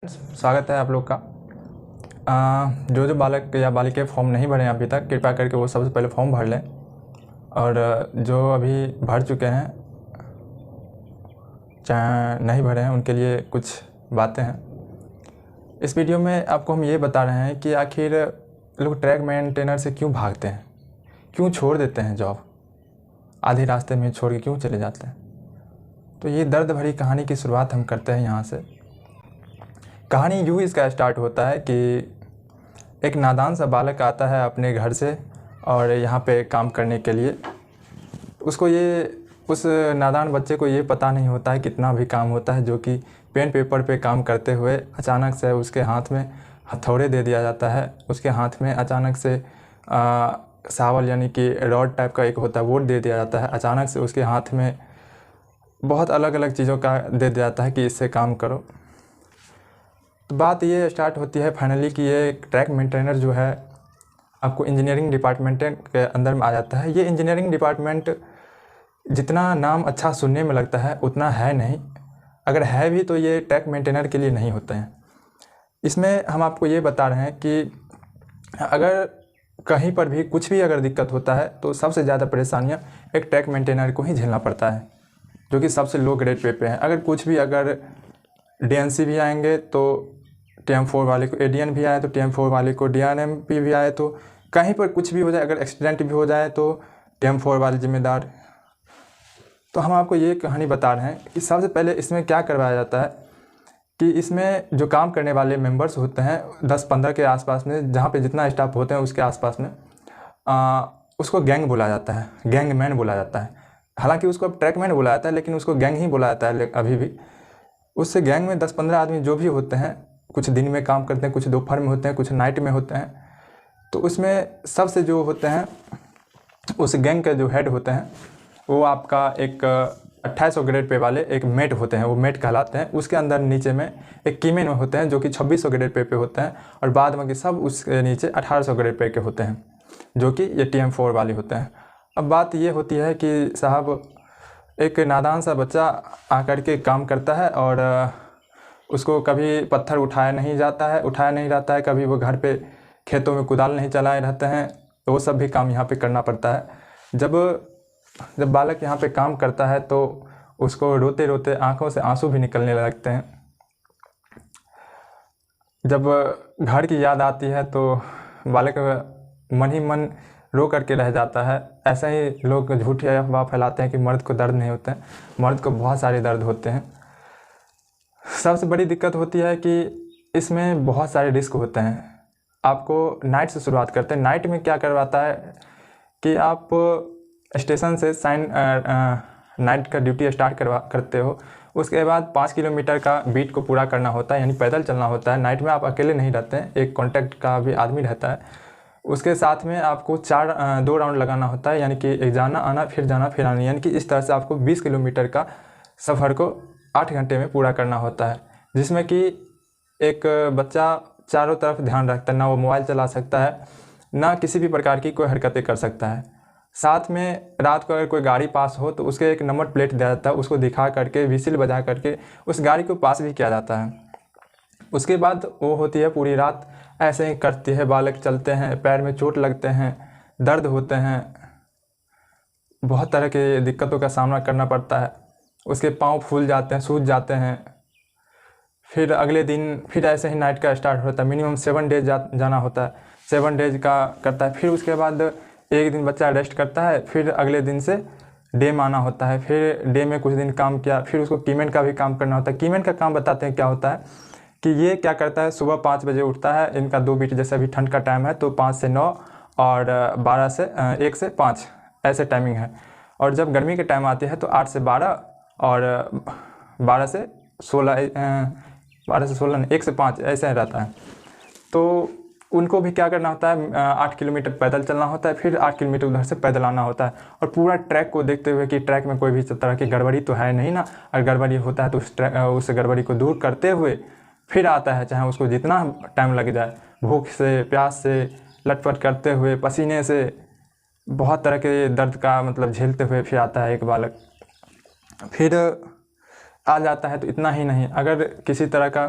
स्वागत है आप लोग का। जो बालक या बालिकाएं फॉर्म नहीं भरे हैं अभी तक, कृपया करके वो सबसे पहले फॉर्म भर लें। और जो अभी भर चुके हैं, चाहे नहीं भरे हैं, उनके लिए कुछ बातें हैं। इस वीडियो में आपको हम ये बता रहे हैं कि आखिर लोग ट्रैक मेंटेनर से क्यों भागते हैं, क्यों छोड़ देते हैं जॉब, आधे रास्ते में छोड़ के क्यों चले जाते हैं। तो ये दर्द भरी कहानी की शुरुआत हम करते हैं यहाँ से। कहानी यूँ इसका स्टार्ट होता है कि एक नादान सा बालक आता है अपने घर से और यहाँ पे काम करने के लिए। उस नादान बच्चे को ये पता नहीं होता है कितना भी काम होता है, जो कि पेन पेपर पे काम करते हुए अचानक से उसके हाथ में हथौड़े दे दिया जाता है। उसके हाथ में अचानक से शावल यानी कि रॉड टाइप का एक होता है वो दे दिया जाता है। अचानक से उसके हाथ में बहुत अलग अलग चीज़ों का दे दिया जाता है कि इससे काम करो। तो बात ये स्टार्ट होती है फाइनली कि ये ट्रैक मेंटेनर जो है आपको इंजीनियरिंग डिपार्टमेंट के अंदर में आ जाता है। ये इंजीनियरिंग डिपार्टमेंट जितना नाम अच्छा सुनने में लगता है उतना है नहीं। अगर है भी तो ये ट्रैक मेंटेनर के लिए नहीं होते हैं। इसमें हम आपको ये बता रहे हैं कि अगर कहीं पर भी कुछ भी अगर दिक्कत होता है तो सबसे ज़्यादा परेशानियाँ एक ट्रैक मेंटेनर को ही झेलना पड़ता है, जो कि सबसे लो ग्रेड पे है। अगर DNC भी आएंगे तो TM4 वाले को, ADN भी आए तो TM4 वाले को, DRMP भी आए तो कहीं पर कुछ भी हो जाए, अगर एक्सीडेंट भी हो जाए तो TM4 वाले जिम्मेदार। तो हम आपको ये कहानी बता रहे हैं कि सबसे पहले इसमें क्या करवाया जाता है कि इसमें जो काम करने वाले मेंबर्स होते हैं 10-15 के आसपास में, जहाँ पे जितना स्टाफ होते हैं उसके आसपास में, उसको गैंग बोला जाता है, गैंग मैन बोला जाता है। हालांकि उसको अब ट्रैक मैन बोला जाता है, लेकिन उसको गैंग ही बोला जाता है अभी भी। उससे गैंग में 10-15 आदमी जो भी होते हैं, कुछ दिन में काम करते हैं, कुछ दोपहर में होते हैं, कुछ नाइट में होते हैं। तो उसमें सबसे जो होते हैं, उस गैंग के जो हेड होते हैं वो आपका एक 2800 ग्रेड पे वाले एक मेट होते हैं, वो मेट कहलाते हैं। उसके अंदर नीचे में एक कीमेन होते हैं जो कि 2600 ग्रेड पे होते हैं, और बाद में सब उसके नीचे 1800 ग्रेड पे के होते हैं, जो कि ये TM4 वाले होते हैं। अब बात ये होती है कि साहब एक नादान सा बच्चा आकर के काम करता है और उसको कभी पत्थर उठाया नहीं रहता है, कभी वो घर पे खेतों में कुदाल नहीं चलाए रहते हैं, तो वो सब भी काम यहाँ पे करना पड़ता है। जब बालक यहाँ पे काम करता है तो उसको रोते रोते आंखों से आंसू भी निकलने लगते हैं। जब घर की याद आती है तो बालक मन ही मन रो करके रह जाता है। ऐसा ही लोग झूठी अफवाह फैलाते हैं कि मर्द को दर्द नहीं होता है। मर्द को बहुत सारे दर्द होते हैं। सबसे बड़ी दिक्कत होती है कि इसमें बहुत सारे रिस्क होते हैं। आपको नाइट से शुरुआत करते हैं। नाइट में क्या करवाता है कि आप स्टेशन से नाइट का ड्यूटी स्टार्ट करते हो। उसके बाद 5 किलोमीटर का बीट को पूरा करना होता है, यानी पैदल चलना होता है। नाइट में आप अकेले नहीं रहते हैं, एक कॉन्टैक्ट का भी आदमी रहता है। उसके साथ में आपको 2 राउंड लगाना होता है, यानी कि एक जाना आना फिर आना, यानी कि इस तरह से आपको 20 किलोमीटर का सफ़र को 8 घंटे में पूरा करना होता है। जिसमें कि एक बच्चा चारों तरफ ध्यान रखता है, ना वो मोबाइल चला सकता है, ना किसी भी प्रकार की कोई हरकतें कर सकता है। साथ में रात को अगर कोई गाड़ी पास हो तो उसके एक नंबर प्लेट दिया जाता है, उसको दिखा करके व्हिसिल बजा करके उस गाड़ी को पास भी किया जाता है। उसके बाद वो होती है पूरी रात ऐसे ही करती है। बालक चलते हैं, पैर में चोट लगते हैं, दर्द होते हैं, बहुत तरह के दिक्कतों का सामना करना पड़ता है। उसके पाँव फूल जाते हैं, सूज जाते हैं। फिर अगले दिन फिर ऐसे ही नाइट का स्टार्ट होता है। मिनिमम 7 डेज जाना होता है, 7 डेज का करता है। फिर उसके बाद एक दिन बच्चा रेस्ट करता है, फिर अगले दिन से डे में आना होता है। फिर डे में कुछ दिन काम किया, फिर उसको कीमेन का भी काम करना होता है। कीमेन का काम बताते हैं क्या होता है कि ये क्या करता है, सुबह 5 बजे उठता है। इनका 2 बीट, जैसे अभी ठंड का टाइम है तो 5 से 9 और 1 से 5 ऐसे टाइमिंग है। और जब गर्मी के टाइम आती है तो 8 से 12 और 12 से 16 नहीं, 1 से 5 ऐसे रहता है। तो उनको भी क्या करना होता है, 8 किलोमीटर पैदल चलना होता है, फिर 8 किलोमीटर उधर से पैदल आना होता है। और पूरा ट्रैक को देखते हुए कि ट्रैक में कोई भी तरह की गड़बड़ी तो है नहीं ना। अगर गड़बड़ी होता है तो उस गड़बड़ी को दूर करते हुए फिर आता है, चाहे उसको जितना टाइम लग जाए। भूख से, प्यास से लटपट करते हुए, पसीने से, बहुत तरह के दर्द का मतलब झेलते हुए फिर आता है एक बालक। फिर आ जाता है तो इतना ही नहीं, अगर किसी तरह का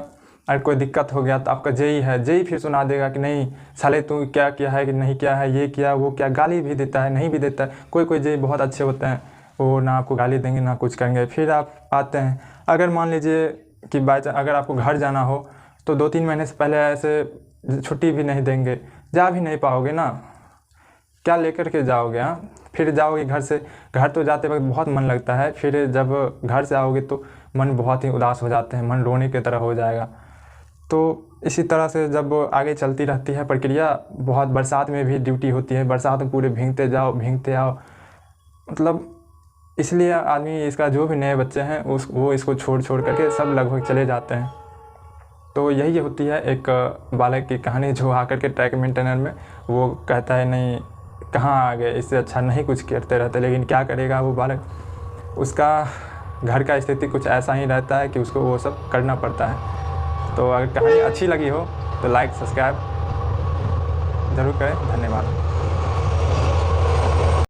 अगर कोई दिक्कत हो गया तो आपका जेई है, जेई फिर सुना देगा कि नहीं साले तू क्या किया है कि नहीं किया है, ये किया वो क्या, गाली भी देता है, नहीं भी देता है। कोई कोई जेई बहुत अच्छे होते हैं, वो ना आपको गाली देंगे ना कुछ करेंगे। फिर आप आते हैं, अगर मान लीजिए कि अगर आपको घर जाना हो तो 2-3 महीने से पहले ऐसे छुट्टी भी नहीं देंगे, जा भी नहीं पाओगे ना, क्या लेकर के जाओगे। हाँ, फिर जाओगे घर से, घर तो जाते वक्त बहुत मन लगता है, फिर जब घर से आओगे तो मन बहुत ही उदास हो जाते हैं, मन रोने की तरह हो जाएगा। तो इसी तरह से जब आगे चलती रहती है प्रक्रिया, बहुत बरसात में भी ड्यूटी होती है, बरसात में पूरे भीगते जाओ भीगते आओ, मतलब इसलिए आदमी इसका जो भी नए बच्चे हैं वो इसको छोड़ करके सब लगभग चले जाते हैं। तो यही होती है एक बालक की कहानी, जो आकर के ट्रैक मेंटेनर में वो कहता है नहीं कहाँ आ गए, इससे अच्छा नहीं कुछ करते रहते, लेकिन क्या करेगा वो बालक, उसका घर का स्थिति कुछ ऐसा ही रहता है कि उसको वो सब करना पड़ता है। तो अगर कहानी अच्छी लगी हो तो लाइक सब्सक्राइब ज़रूर करें। धन्यवाद।